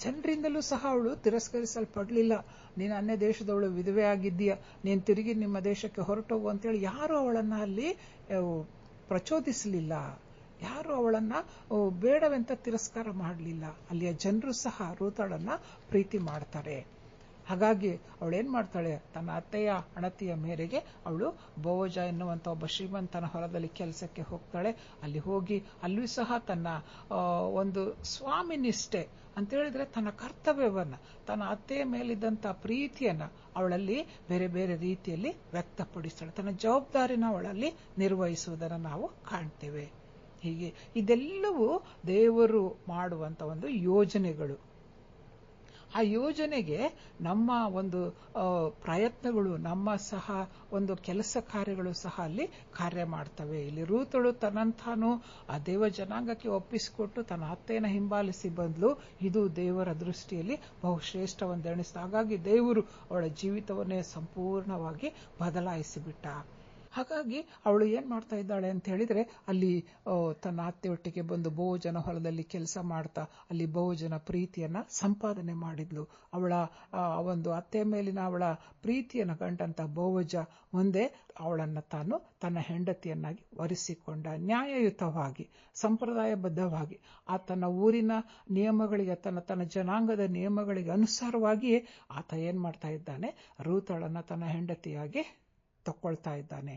ಜನರಿಂದಲೂ ಸಹ ಅವಳು ತಿರಸ್ಕರಿಸಲ್ಪಡ್ಲಿಲ್ಲ. ನೀನು ಅನ್ಯ ದೇಶದವಳು, ವಿಧವೆ ಆಗಿದ್ದೀಯ, ನೀನು ತಿರುಗಿ ನಿಮ್ಮ ದೇಶಕ್ಕೆ ಹೊರಟೋಗು ಅಂತೇಳಿ ಯಾರು ಅವಳನ್ನ ಅಲ್ಲಿ ಪ್ರಚೋದಿಸಲಿಲ್ಲ. ಯಾರು ಅವಳನ್ನ ಬೇಡವೆಂತ ತಿರಸ್ಕಾರ ಮಾಡಲಿಲ್ಲ. ಅಲ್ಲಿಯ ಜನರು ಸಹ ರೂತಳನ್ನ ಪ್ರೀತಿ ಮಾಡ್ತಾರೆ. ಹಾಗಾಗಿ ಅವಳೇನ್ ಮಾಡ್ತಾಳೆ, ತನ್ನ ಅತ್ತೆಯ ಅಣತಿಯ ಮೇರೆಗೆ ಅವಳು ಬೋವಜ ಎನ್ನುವಂತ ಒಬ್ಬ ಶ್ರೀಮಂತನ ಹೊಲದಲ್ಲಿ ಕೆಲಸಕ್ಕೆ ಹೋಗ್ತಾಳೆ. ಅಲ್ಲಿ ಹೋಗಿ ಅಲ್ಲೂ ಸಹ ತನ್ನ ಒಂದು ಸ್ವಾಮಿ ನಿಷ್ಠೆ ಅಂತ ಹೇಳಿದ್ರೆ ತನ್ನ ಕರ್ತವ್ಯವನ್ನ, ತನ್ನ ಅತ್ತೆಯ ಮೇಲಿದ್ದಂತ ಪ್ರೀತಿಯನ್ನ ಅವಳಲ್ಲಿ ಬೇರೆ ಬೇರೆ ರೀತಿಯಲ್ಲಿ ವ್ಯಕ್ತಪಡಿಸ್ತಾಳೆ. ತನ್ನ ಜವಾಬ್ದಾರಿನ ಅವಳಲ್ಲಿ ನಿರ್ವಹಿಸುವುದನ್ನು ನಾವು ಕಾಣ್ತೇವೆ. ಹೀಗೆ ಇದೆಲ್ಲವೂ ದೇವರು ಮಾಡುವಂತ ಒಂದು ಯೋಜನೆಗಳು. ಆ ಯೋಜನೆಗೆ ನಮ್ಮ ಒಂದು ಪ್ರಯತ್ನಗಳು, ನಮ್ಮ ಸಹ ಒಂದು ಕೆಲಸ ಕಾರ್ಯಗಳು ಸಹ ಅಲ್ಲಿ ಕಾರ್ಯ ಮಾಡ್ತವೆ. ಇಲ್ಲಿ ರೂತಳು ತನ್ನಂತಾನು ಆ ದೇವ ಜನಾಂಗಕ್ಕೆ ಒಪ್ಪಿಸಿಕೊಟ್ಟು ತನ್ನ ಅತ್ತೆಯನ್ನು ಹಿಂಬಾಲಿಸಿ ಬಂದ್ಲು. ಇದು ದೇವರ ದೃಷ್ಟಿಯಲ್ಲಿ ಬಹುಶ್ರೇಷ್ಠವೆಂದು ಎಣಿಸಿತು. ಹಾಗಾಗಿ ದೇವರು ಅವಳ ಜೀವಿತವನ್ನೇ ಸಂಪೂರ್ಣವಾಗಿ ಬದಲಾಯಿಸಿಬಿಟ್ಟ. ಹಾಗಾಗಿ ಅವಳು ಏನ್ ಮಾಡ್ತಾ ಇದ್ದಾಳೆ ಅಂತ ಹೇಳಿದ್ರೆ, ಅಲ್ಲಿ ತನ್ನ ಅತ್ತೆಯೊಟ್ಟಿಗೆ ಬಂದು ಬೋವಜನ ಹೊಲದಲ್ಲಿ ಕೆಲಸ ಮಾಡ್ತಾ ಅಲ್ಲಿ ಬೋವಜನ ಪ್ರೀತಿಯನ್ನ ಸಂಪಾದನೆ ಮಾಡಿದ್ಲು. ಅವಳ ಒಂದು ಅತ್ತೆಯ ಮೇಲಿನ ಅವಳ ಪ್ರೀತಿಯನ್ನ ಕಂಡಂತ ಬೋವಜ ಮುಂದೆ ಅವಳನ್ನ ತಾನು ತನ್ನ ಹೆಂಡತಿಯನ್ನಾಗಿ ವರಿಸಿಕೊಂಡ. ನ್ಯಾಯಯುತವಾಗಿ, ಸಂಪ್ರದಾಯಬದ್ಧವಾಗಿ, ಆ ತನ್ನ ಊರಿನ ನಿಯಮಗಳಿಗೆ, ತನ್ನ ಜನಾಂಗದ ನಿಯಮಗಳಿಗೆ ಅನುಸಾರವಾಗಿಯೇ ಆತ ಏನ್ ಮಾಡ್ತಾ ಇದ್ದಾನೆ, ರೂತಳನ್ನ ತನ್ನ ಹೆಂಡತಿಯಾಗಿ ತಕ್ಕೊಳ್ತಾ ಇದ್ದಾನೆ.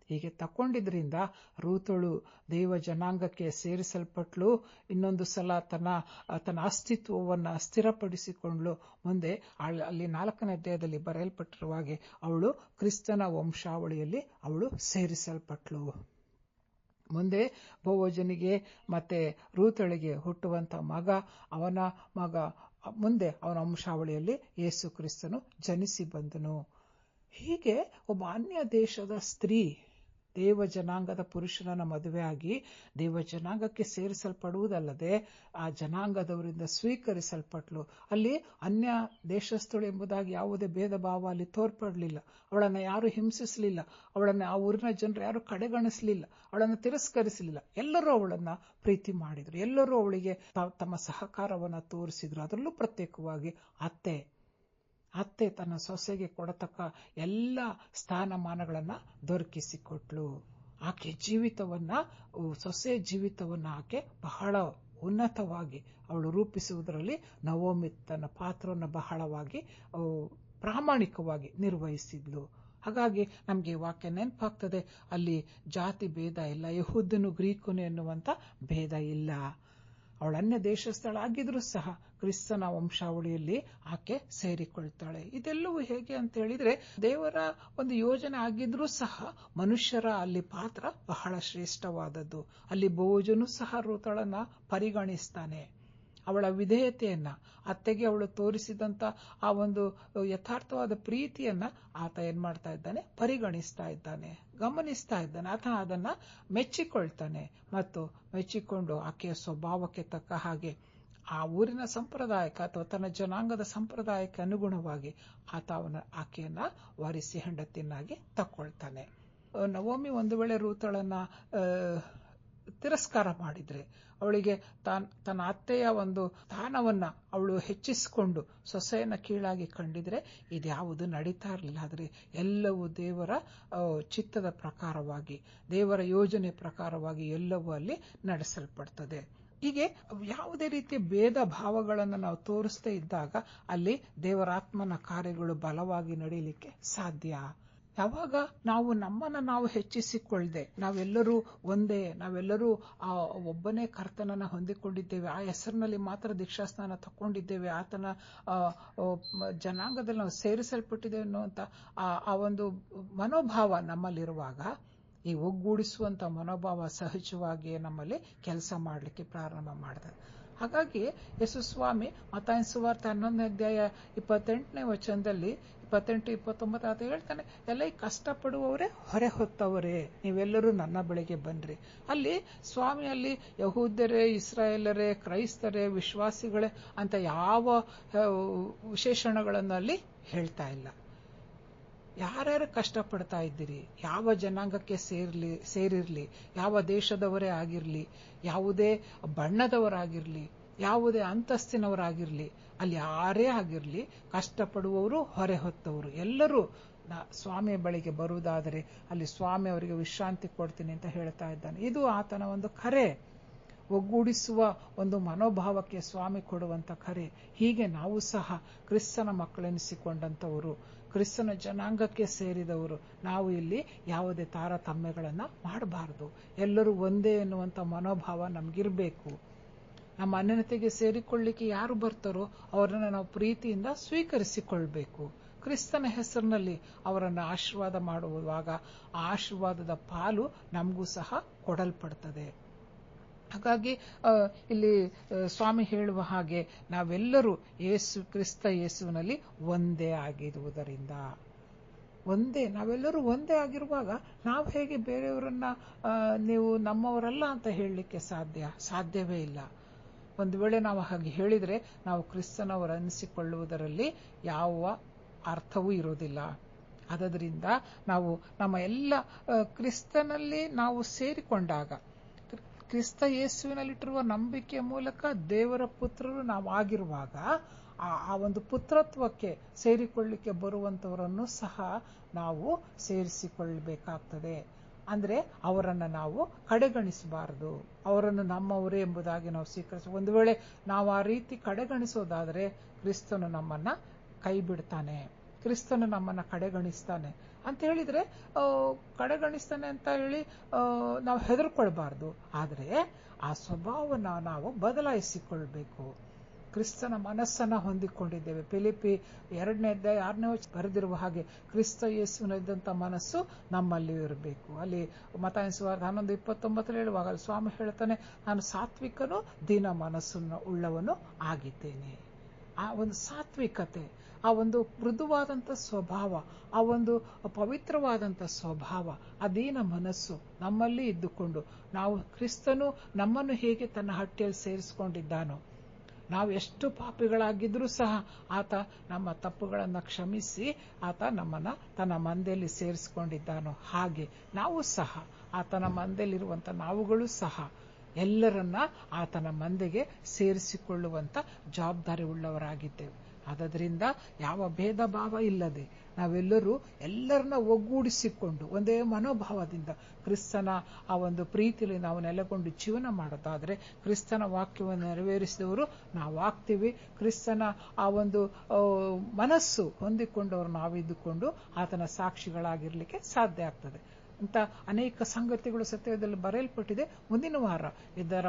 ಹೀಗೆ ತಕ್ಕೊಂಡಿದ್ರಿಂದ ರೂತಳು ದೇವ ಜನಾಂಗಕ್ಕೆ ಸೇರಿಸಲ್ಪಟ್ಲು. ಇನ್ನೊಂದು ಸಲ ತನ್ನ ಅಸ್ತಿತ್ವವನ್ನ ಸ್ಥಿರಪಡಿಸಿಕೊಂಡ್ಲು. ಮುಂದೆ ಅಲ್ಲಿ 4ನೇ ಅಧ್ಯಾಯದಲ್ಲಿ ಬರೆಯಲ್ಪಟ್ಟಿರುವ ಹಾಗೆ ಅವಳು ಕ್ರಿಸ್ತನ ವಂಶಾವಳಿಯಲ್ಲಿ ಅವಳು ಸೇರಿಸಲ್ಪಟ್ಲು. ಮುಂದೆ ಬೋವಜನಿಗೆ ಮತ್ತೆ ರೂತಳಿಗೆ ಹುಟ್ಟುವಂತ ಮಗ, ಅವನ ಮಗ ಮುಂದೆ ಅವನ ವಂಶಾವಳಿಯಲ್ಲಿ ಯೇಸು ಕ್ರಿಸ್ತನು ಜನಿಸಿ ಬಂದನು. ಹೀಗೆ ಒಬ್ಬ ಅನ್ಯ ದೇಶದ ಸ್ತ್ರೀ ದೇವ ಜನಾಂಗದ ಪುರುಷನನ್ನ ಮದುವೆಯಾಗಿ ದೇವ ಜನಾಂಗಕ್ಕೆ ಸೇರಿಸಲ್ಪಡುವುದಲ್ಲದೆ ಆ ಜನಾಂಗದವರಿಂದ ಸ್ವೀಕರಿಸಲ್ಪಟ್ಲು. ಅಲ್ಲಿ ಅನ್ಯ ದೇಶಸ್ಥಳು ಎಂಬುದಾಗಿ ಯಾವುದೇ ಭೇದ ಭಾವ ಅಲ್ಲಿ ತೋರ್ಪಡಲಿಲ್ಲ. ಅವಳನ್ನ ಯಾರು ಹಿಂಸಿಸಲಿಲ್ಲ, ಅವಳನ್ನ ಆ ಊರಿನ ಜನರು ಯಾರು ಕಡೆಗಣಿಸಲಿಲ್ಲ, ಅವಳನ್ನು ತಿರಸ್ಕರಿಸಲಿಲ್ಲ. ಎಲ್ಲರೂ ಅವಳನ್ನ ಪ್ರೀತಿ ಮಾಡಿದ್ರು, ಎಲ್ಲರೂ ಅವಳಿಗೆ ತಮ್ಮ ಸಹಕಾರವನ್ನ ತೋರಿಸಿದ್ರು. ಅದರಲ್ಲೂ ಪ್ರತ್ಯೇಕವಾಗಿ ಅತ್ತೆ ತನ್ನ ಸೊಸೆಗೆ ಕೊಡತಕ್ಕ ಎಲ್ಲ ಸ್ಥಾನಮಾನಗಳನ್ನ ದೊರಕಿಸಿಕೊಟ್ಲು. ಆಕೆ ಜೀವಿತವನ್ನ, ಸೊಸೆ ಜೀವಿತವನ್ನ ಆಕೆ ಬಹಳ ಉನ್ನತವಾಗಿ ಅವಳು ರೂಪಿಸುವುದರಲ್ಲಿ ನವೋಮಿ ತನ್ನ ಪಾತ್ರವನ್ನು ಬಹಳವಾಗಿ ಪ್ರಾಮಾಣಿಕವಾಗಿ ನಿರ್ವಹಿಸಿದ್ಲು. ಹಾಗಾಗಿ ನಮ್ಗೆ ವಾಕ್ಯ ನೆನಪಾಗ್ತದೆ, ಅಲ್ಲಿ ಜಾತಿ ಭೇದ ಇಲ್ಲ, ಯಹೂದನು ಗ್ರೀಕನು ಎನ್ನುವಂತ ಭೇದ ಇಲ್ಲ. ಅವಳ ಅನ್ಯ ದೇಶಸ್ಥಳ ಆಗಿದ್ರೂ ಸಹ ಕ್ರಿಸ್ತನ ವಂಶಾವಳಿಯಲ್ಲಿ ಆಕೆ ಸೇರಿಕೊಳ್ತಾಳೆ. ಇದೆಲ್ಲವೂ ಹೇಗೆ ಅಂತ ಹೇಳಿದ್ರೆ, ದೇವರ ಒಂದು ಯೋಜನೆ ಆಗಿದ್ರೂ ಸಹ ಮನುಷ್ಯರ ಅಲ್ಲಿ ಪಾತ್ರ ಬಹಳ ಶ್ರೇಷ್ಠವಾದದ್ದು. ಅಲ್ಲಿ ಬೋವಜನು ಸಹ ರೂತಳನ್ನ ಪರಿಗಣಿಸ್ತಾನೆ. ಅವಳ ವಿಧೇಯತೆಯನ್ನ, ಅತ್ತೆಗೆ ಅವಳು ತೋರಿಸಿದಂತ ಆ ಒಂದು ಯಥಾರ್ಥವಾದ ಪ್ರೀತಿಯನ್ನ ಆತ ಏನ್ ಮಾಡ್ತಾ ಇದ್ದಾನೆ, ಪರಿಗಣಿಸ್ತಾ ಇದ್ದಾನೆ, ಗಮನಿಸ್ತಾ ಇದ್ದಾನೆ. ಆತ ಅದನ್ನ ಮೆಚ್ಚಿಕೊಳ್ತಾನೆ ಮತ್ತು ಮೆಚ್ಚಿಕೊಂಡು ಆಕೆಯ ಸ್ವಭಾವಕ್ಕೆ ತಕ್ಕ ಹಾಗೆ ಆ ಊರಿನ ಸಂಪ್ರದಾಯಕ್ಕೆ ಅಥವಾ ತನ್ನ ಜನಾಂಗದ ಸಂಪ್ರದಾಯಕ್ಕೆ ಅನುಗುಣವಾಗಿ ಆತ ಆಕೆಯನ್ನ ವರಿಸಿ ಹೆಂಡತಿಯನ್ನಾಗಿ ತಕ್ಕೊಳ್ತಾನೆ. ನವೋಮಿ ಒಂದು ವೇಳೆ ರೂತಳನ್ನ ತಿರಸ್ಕಾರ ಮಾಡಿದ್ರೆ, ಅವಳಿಗೆ ತನ್ನ ಅತ್ತೆಯ ಒಂದು ಸ್ಥಾನವನ್ನ ಅವಳು ಹೆಚ್ಚಿಸಿಕೊಂಡು ಸೊಸೆಯನ್ನ ಕೀಳಾಗಿ ಕಂಡಿದ್ರೆ ಇದ್ಯಾವುದು ನಡೀತಾ ಇರಲಿಲ್ಲ. ಆದರೆ ಎಲ್ಲವೂ ದೇವರ ಚಿತ್ತದ ಪ್ರಕಾರವಾಗಿ, ದೇವರ ಯೋಜನೆ ಪ್ರಕಾರವಾಗಿ ಎಲ್ಲವೂ ಅಲ್ಲಿ ನಡೆಸಲ್ಪಡ್ತದೆ. ಹೀಗೆ ಯಾವುದೇ ರೀತಿಯ ಭೇದ ಭಾವಗಳನ್ನು ನಾವು ತೋರಿಸ್ತಾ ಇದ್ದಾಗ ಅಲ್ಲಿ ದೇವರಾತ್ಮನ ಕಾರ್ಯಗಳು ಬಲವಾಗಿ ನಡೆಯಲಿಕ್ಕೆ ಸಾಧ್ಯ. ಯಾವಾಗ ನಾವು ನಮ್ಮನ್ನ ನಾವು ಹೆಚ್ಚಿಸಿಕೊಳ್ಳದೆ, ನಾವೆಲ್ಲರೂ ಒಂದೇ, ನಾವೆಲ್ಲರೂ ಒಬ್ಬನೇ ಕರ್ತನನ್ನ ಹೊಂದಿಕೊಂಡಿದ್ದೇವೆ, ಆ ಹೆಸರಿನಲ್ಲಿ ಮಾತ್ರ ದೀಕ್ಷಾಸ್ನಾನ ತಕೊಂಡಿದ್ದೇವೆ, ಆತನ ಜನಾಂಗದಲ್ಲಿ ನಾವು ಸೇರಿಸಲ್ಪಟ್ಟಿದ್ದೇವೆ ಅನ್ನುವಂತ ಆ ಒಂದು ಮನೋಭಾವ ನಮ್ಮಲ್ಲಿರುವಾಗ ಈ ಒಗ್ಗೂಡಿಸುವಂತ ಮನೋಭಾವ ಸಹಜವಾಗಿ ನಮ್ಮಲ್ಲಿ ಕೆಲಸ ಮಾಡಲಿಕ್ಕೆ ಪ್ರಾರಂಭ ಮಾಡಿದೆ. ಹಾಗಾಗಿ ಯೇಸು ಸ್ವಾಮಿ ಮತ್ತಾಯನ ಸುವಾರ್ತೆ 11ನೇ ಅಧ್ಯಾಯ 28ನೇ ವಚನದಲ್ಲಿ 28-29 ಆತ ಹೇಳ್ತಾನೆ, ಎಲ್ಲ ಕಷ್ಟಪಡುವವರೇ ಹೊರೆ ಹೊತ್ತವರೇ, ನೀವೆಲ್ಲರೂ ನನ್ನ ಬಳಿಗೆ ಬನ್ರಿ. ಅಲ್ಲಿ ಸ್ವಾಮಿಯಲ್ಲಿ ಯಹೂದ್ಯರೇ, ಇಸ್ರಾಯೇಲರೇ, ಕ್ರೈಸ್ತರೇ, ವಿಶ್ವಾಸಿಗಳೇ ಅಂತ ಯಾವ ವಿಶೇಷಣಗಳನ್ನು ಅಲ್ಲಿ ಹೇಳ್ತಾ ಇಲ್ಲ. ಯಾರ್ಯಾರು ಕಷ್ಟಪಡ್ತಾ ಇದ್ದೀರಿ, ಯಾವ ಜನಾಂಗಕ್ಕೆ ಸೇರಿರ್ಲಿ, ಯಾವ ದೇಶದವರೇ ಆಗಿರ್ಲಿ, ಯಾವುದೇ ಬಣ್ಣದವರಾಗಿರ್ಲಿ, ಯಾವುದೇ ಅಂತಸ್ತಿನವರಾಗಿರ್ಲಿ, ಅಲ್ಲಿ ಯಾರೇ ಆಗಿರ್ಲಿ, ಕಷ್ಟಪಡುವವರು, ಹೊರೆ ಹೊತ್ತವರು ಎಲ್ಲರೂ ಸ್ವಾಮಿಯ ಬಳಿಗೆ ಬರುವುದಾದರೆ ಅಲ್ಲಿ ಸ್ವಾಮಿ ಅವರಿಗೆ ವಿಶ್ರಾಂತಿ ಕೊಡ್ತೀನಿ ಅಂತ ಹೇಳ್ತಾ ಇದ್ದಾನೆ. ಇದು ಆತನ ಒಂದು ಕರೆ, ಒಗ್ಗೂಡಿಸುವ ಒಂದು ಮನೋಭಾವಕ್ಕೆ ಸ್ವಾಮಿ ಕೊಡುವಂತ ಕರೆ. ಹೀಗೆ ನಾವು ಸಹ ಕ್ರಿಸ್ತನ ಮಕ್ಕಳೆನಿಸಿಕೊಂಡಂತವರು, ಕ್ರಿಸ್ತನ ಜನಾಂಗಕ್ಕೆ ಸೇರಿದವರು, ನಾವು ಇಲ್ಲಿ ಯಾವುದೇ ತಾರತಮ್ಯಗಳನ್ನ ಮಾಡಬಾರದು. ಎಲ್ಲರೂ ಒಂದೇ ಎನ್ನುವಂತ ಮನೋಭಾವ ನಮಗಿರ್ಬೇಕು. ನಮ್ಮ ಅನ್ಯತೆಗೆ ಸೇರಿಕೊಳ್ಳಿಕ್ಕೆ ಯಾರು ಬರ್ತಾರೋ ಅವರನ್ನು ನಾವು ಪ್ರೀತಿಯಿಂದ ಸ್ವೀಕರಿಸಿಕೊಳ್ಬೇಕು. ಕ್ರಿಸ್ತನ ಹೆಸರಿನಲ್ಲಿ ಅವರನ್ನು ಆಶೀರ್ವಾದ ಮಾಡುವಾಗ ಆ ಆಶೀರ್ವಾದದ ಪಾಲು ನಮಗೂ ಸಹ ಕೊಡಲ್ಪಡ್ತದೆ. ಹಾಗಾಗಿ ಇಲ್ಲಿ ಸ್ವಾಮಿ ಹೇಳುವ ಹಾಗೆ ನಾವೆಲ್ಲರೂ ಕ್ರಿಸ್ತ ಯೇಸುವಿನಲ್ಲಿ ಒಂದೇ ಆಗಿರುವುದರಿಂದ, ನಾವೆಲ್ಲರೂ ಒಂದೇ ಆಗಿರುವಾಗ ನಾವು ಹೇಗೆ ಬೇರೆಯವರನ್ನ ನೀವು ನಮ್ಮವರಲ್ಲ ಅಂತ ಹೇಳಲಿಕ್ಕೆ ಸಾಧ್ಯವೇ ಇಲ್ಲ. ಒಂದು ವೇಳೆ ನಾವು ಹಾಗೆ ಹೇಳಿದ್ರೆ ನಾವು ಕ್ರಿಸ್ತನವರು ಅನಿಸಿಕೊಳ್ಳುವುದರಲ್ಲಿ ಯಾವ ಅರ್ಥವೂ ಇರೋದಿಲ್ಲ. ಆದ್ದರಿಂದ ನಾವು ನಮ್ಮ ಎಲ್ಲ ಕ್ರಿಸ್ತನಲ್ಲಿ ನಾವು ಸೇರಿಕೊಂಡಾಗ, ಕ್ರಿಸ್ತ ಯೇಸುವಿನಲ್ಲಿಟ್ಟಿರುವ ನಂಬಿಕೆಯ ಮೂಲಕ ದೇವರ ಪುತ್ರರು ನಾವು ಆಗಿರುವಾಗ ಆ ಒಂದು ಪುತ್ರತ್ವಕ್ಕೆ ಸೇರಿಕೊಳ್ಳಿಕ್ಕೆ ಬರುವಂತವರನ್ನು ಸಹ ನಾವು ಸೇರಿಸಿಕೊಳ್ಳಬೇಕಾಗ್ತದೆ. ಅಂದ್ರೆ ಅವರನ್ನು ನಾವು ಕಡೆಗಣಿಸಬಾರದು, ಅವರನ್ನು ನಮ್ಮವರೇ ಎಂಬುದಾಗಿ ನಾವು ಸ್ವೀಕರಿಸ. ಒಂದು ವೇಳೆ ನಾವು ಆ ರೀತಿ ಕಡೆಗಣಿಸೋದಾದರೆ ಕ್ರಿಸ್ತನು ನಮ್ಮನ್ನ ಕೈ ಬಿಡ್ತಾನೆ, ಕ್ರಿಸ್ತನು ನಮ್ಮನ್ನ ಕಡೆಗಣಿಸ್ತಾನೆ ಅಂತ ಹೇಳಿದ್ರೆ, ಕಡೆಗಣಿಸ್ತಾನೆ ಅಂತ ಹೇಳಿ ನಾವು ಹೆದರ್ಕೊಳ್ಬಾರ್ದು. ಆದರೆ ಆ ಸ್ವಭಾವನ ನಾವು ಬದಲಾಯಿಸಿಕೊಳ್ಬೇಕು. ಕ್ರಿಸ್ತನ ಮನಸ್ಸನ್ನ ಹೊಂದಿಕೊಂಡಿದ್ದೇವೆ. ಫಿಲಿಪ್ಪಿ 2ನೇ ಅಧ್ಯಾಯ 6ನೇ ವಚನ ಬರೆದಿರುವ ಹಾಗೆ ಕ್ರಿಸ್ತ ಯೇಸುವಿನದ್ದಂತ ಮನಸ್ಸು ನಮ್ಮಲ್ಲಿಯೂ ಇರಬೇಕು. ಅಲ್ಲಿ ಮತ್ತಾಯನ ಸುವಾರ್ತೆ 11:29 ಹೇಳುವಾಗ ಸ್ವಾಮಿ ಹೇಳ್ತಾನೆ, ನಾನು ಸಾತ್ವಿಕನು, ದೀನ ಮನಸ್ಸನ್ನು ಉಳ್ಳವನು ಆಗಿದ್ದೇನೆ. ಆ ಒಂದು ಸಾತ್ವಿಕತೆ, ಆ ಒಂದು ಮೃದುವಾದಂತ ಸ್ವಭಾವ, ಆ ಒಂದು ಪವಿತ್ರವಾದಂತ ಸ್ವಭಾವ, ಅದೇನ ಮನಸ್ಸು ನಮ್ಮಲ್ಲಿ ಇದ್ದುಕೊಂಡು ನಾವು ಕ್ರಿಸ್ತನು ನಮ್ಮನ್ನು ಹೇಗೆ ತನ್ನ ಹಟ್ಟಿಯಲ್ಲಿ ಸೇರಿಸಿಕೊಂಡಿದ್ದಾನೋ, ನಾವು ಎಷ್ಟು ಪಾಪಿಗಳಾಗಿದ್ರೂ ಸಹ ಆತ ನಮ್ಮ ತಪ್ಪುಗಳನ್ನು ಕ್ಷಮಿಸಿ ಆತ ನಮ್ಮನ್ನ ತನ್ನ ಮಂದೆಯಲ್ಲಿ ಸೇರಿಸಿಕೊಂಡಿದ್ದಾನೋ, ಹಾಗೆ ನಾವು ಸಹ ಆತನ ಮಂದೆಯಲ್ಲಿರುವಂತ ನಾವುಗಳು ಸಹ ಎಲ್ಲರನ್ನ ಆತನ ಮಂದೆಗೆ ಸೇರಿಸಿಕೊಳ್ಳುವಂತ ಜವಾಬ್ದಾರಿ ಉಳ್ಳವರಾಗಿದ್ದೇವೆ. ಆದ್ದರಿಂದ ಯಾವ ಭೇದ ಭಾವ ಇಲ್ಲದೆ ನಾವೆಲ್ಲರೂ ಎಲ್ಲರನ್ನ ಒಗ್ಗೂಡಿಸಿಕೊಂಡು ಒಂದೇ ಮನೋಭಾವದಿಂದ ಕ್ರಿಸ್ತನ ಆ ಒಂದು ಪ್ರೀತಿಯಲ್ಲಿ ನಾವು ನೆಲೆಗೊಂಡು ಜೀವನ ಮಾಡೋದಾದ್ರೆ ಕ್ರಿಸ್ತನ ವಾಕ್ಯವನ್ನು ನೆರವೇರಿಸಿದವರು ನಾವು ಆಗ್ತೀವಿ. ಕ್ರಿಸ್ತನ ಆ ಒಂದು ಮನಸ್ಸು ಹೊಂದಿಕೊಂಡವರು ನಾವಿದ್ದುಕೊಂಡು ಆತನ ಸಾಕ್ಷಿಗಳಾಗಿರ್ಲಿಕ್ಕೆ ಸಾಧ್ಯ ಆಗ್ತದೆ ಅಂತ ಅನೇಕ ಸಂಗತಿಗಳು ಸತ್ಯದಲ್ಲಿ ಬರೆಯಲ್ಪಟ್ಟಿದೆ. ಮುಂದಿನ ವಾರ ಇದರ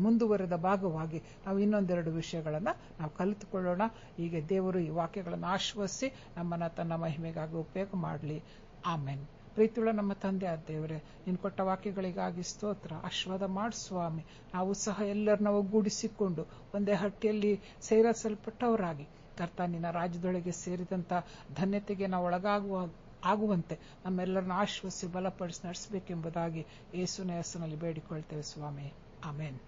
ಮುಂದುವರೆದ ಭಾಗವಾಗಿ ನಾವು ಇನ್ನೊಂದೆರಡು ವಿಷಯಗಳನ್ನ ನಾವು ಕಲಿತುಕೊಳ್ಳೋಣ. ಹೀಗೆ ದೇವರು ಈ ವಾಕ್ಯಗಳನ್ನು ಆಶ್ವಾಸಿಸಿ ನಮ್ಮನ್ನ ತನ್ನ ಮಹಿಮೆಗಾಗಿ ಉಪಯೋಗ ಮಾಡಲಿ. ಆಮೆನ್. ಪ್ರೀತಿಯುಳ್ಳ ನಮ್ಮ ತಂದೆ ಆದ ದೇವರೇ, ನೀನು ಕೊಟ್ಟ ವಾಕ್ಯಗಳಿಗಾಗಿ ಸ್ತೋತ್ರ. ಆಶೀರ್ವಾದ ಮಾಡು ಸ್ವಾಮಿ. ನಾವು ಸಹ ಎಲ್ಲರನ್ನ ಒಗ್ಗೂಡಿಸಿಕೊಂಡು ಒಂದೇ ಹಟ್ಟಿಯಲ್ಲಿ ಸೇರಿಸಲ್ಪಟ್ಟವರಾಗಿ ಕರ್ತ ನಿನ್ನ ರಾಜ್ಯದೊಳಗೆ ಸೇರಿದಂತ ಧನ್ಯತೆಗೆ ನಾವು ಆಗುವಂತೆ ನಮ್ಮೆಲ್ಲರನ್ನ ಆಶ್ವಸಿಸಿ ಬಲಪಡಿಸಿ ನಡೆಸಬೇಕೆಂಬುದಾಗಿ ಯೇಸುವಿನ ಹೆಸರಿನಲ್ಲಿ ಬೇಡಿಕೊಳ್ತೇವೆ ಸ್ವಾಮಿ. ಆಮೇನ್.